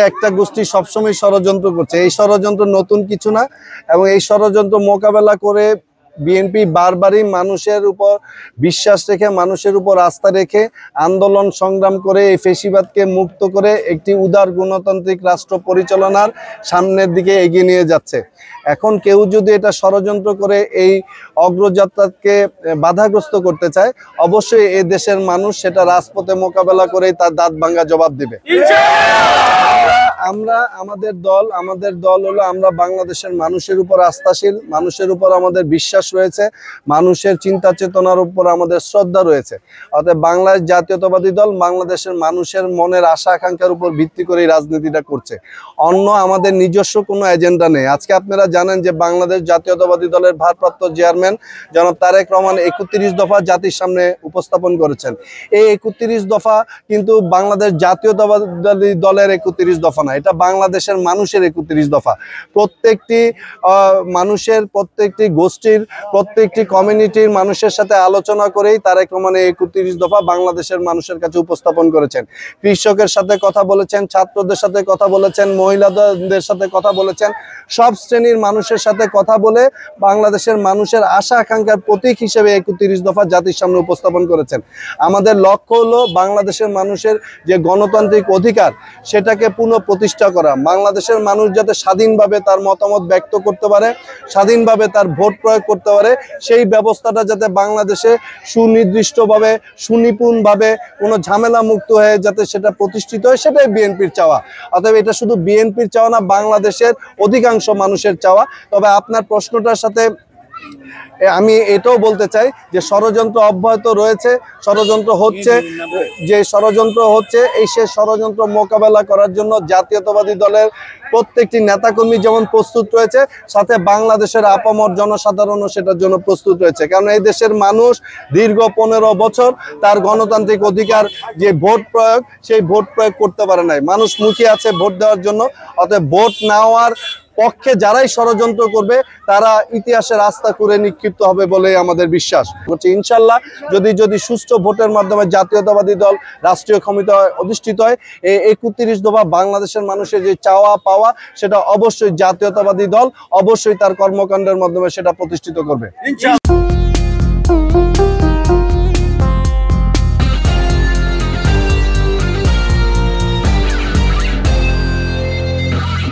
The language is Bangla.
একটা গোষ্ঠী সবসময় ষড়যন্ত্র করছে। এই ষড়যন্ত্র নতুন কিছু না, এবং এই ষড়যন্ত্র মোকাবেলা করে বিএনপি বারবারই মানুষের উপর বিশ্বাস রেখে, মানুষের উপর আস্থা রেখে আন্দোলন সংগ্রাম করে এই ফ্যাসিবাদকে মুক্ত করে একটি উদার গণতান্ত্রিক রাষ্ট্র পরিচালনার সামনের দিকে এগিয়ে নিয়ে যাচ্ছে। এখন কেউ যদি এটা ষড়যন্ত্র করে এই অগ্রযাত্রাকে বাধাগ্রস্ত করতে চায়, অবশ্যই এই দেশের মানুষ সেটা রাজপথে মোকাবেলা করেই তার দাঁত ভাঙ্গা জবাব দিবে। আমাদের দল হলো, আমরা বাংলাদেশের মানুষের উপর আস্থাশীল, মানুষের উপর আমাদের বিশ্বাস রয়েছে, মানুষের চিন্তা চেতনার উপর আমাদের শ্রদ্ধা রয়েছে। অতএব বাংলাদেশ জাতীয়তাবাদী দল বাংলাদেশের মানুষের মনের আশা আকাঙ্ক্ষার উপর ভিত্তি করে রাজনীতিটা করছে। অন্য আমাদের নিজস্ব কোনো এজেন্ডা নেই। আজকে আপনারা জানেন যে বাংলাদেশ জাতীয়তাবাদী দলের ভারপ্রাপ্ত চেয়ারম্যান জনাব তারেক রহমান 31 দফা জাতির সামনে উপস্থাপন করেছেন। এই 31 দফা কিন্তু বাংলাদেশ জাতীয়তাবাদী দলের 31 দফা না, এটা বাংলাদেশের মানুষের 31 দফা। প্রত্যেকটি মানুষের, প্রত্যেকটি গোষ্ঠীর, প্রত্যেকটি কমিউনিটির মানুষের সাথে আলোচনা করেই তারেক রহমান 31 দফা বাংলাদেশের মানুষের কাছে উপস্থাপন করেছেন। কৃষকের সাথে কথা বলেছেন, ছাত্রদের সাথে কথা বলেছেন, মহিলাদের সাথে কথা বলেছেন, সব শ্রেণীর মানুষের সাথে কথা বলে বাংলাদেশের মানুষের আশা আকাঙ্ক্ষার প্রতীক হিসেবে 31 দফা জাতির সামনে উপস্থাপন করেছেন। আমাদের লক্ষ্য হলো বাংলাদেশের মানুষের যে গণতান্ত্রিক অধিকার সেটাকে পুনঃপ্রতিষ্ঠা করা। বাংলাদেশের মানুষ যাতে স্বাধীনভাবে তার মতামত ব্যক্ত করতে পারে, স্বাধীনভাবে তার ভোট প্রয়োগ করতে পারে, সেই ব্যবস্থাটা যাতে বাংলাদেশে সুনির্দিষ্টভাবে, সুনিপুণভাবে, কোনো ঝামেলা মুক্ত হয়ে যাতে সেটা প্রতিষ্ঠিত হয়, সেটাই বিএনপির চাওয়া। অতএব এটা শুধু বিএনপির চাওয়া না, বাংলাদেশের অধিকাংশ মানুষের চাওয়া। তবে আপনার প্রশ্নটার সাথে আমি এটাও বলতে চাই যে ষড়যন্ত্র অব্যাহত রয়েছে, ষড়যন্ত্র হচ্ছে, এই সে ষড়যন্ত্র মোকাবেলা করার জন্য জাতীয়তাবাদী দলের প্রত্যেকটি নেতাকর্মী যেমন প্রস্তুত রয়েছে, সাথে বাংলাদেশের আপামর জনসাধারণও সেটার জন্য প্রস্তুত রয়েছে। কারণ এই দেশের মানুষ দীর্ঘ 15 বছর তার গণতান্ত্রিক অধিকার যে ভোট প্রয়োগ, সেই ভোট প্রয়োগ করতে পারে নাই। মানুষ মুখিয়ে আছে ভোট দেওয়ার জন্য। অতএব ভোট না হওয়ার পক্ষে যারাই ষড়যন্ত্র করবে তারা ইতিহাসের আস্থা করে নিক্ষিপ্ত হবে বলে আমাদের বিশ্বাস হচ্ছে। ইনশাল্লাহ যদি সুষ্ঠু ভোটের মাধ্যমে জাতীয়তাবাদী দল রাষ্ট্রীয় ক্ষমতায় অধিষ্ঠিত হয়, এই 31 দফা বাংলাদেশের মানুষের যে চাওয়া পাওয়া, সেটা অবশ্যই জাতীয়তাবাদী দল অবশ্যই তার কর্মকাণ্ডের মাধ্যমে সেটা প্রতিষ্ঠিত করবে।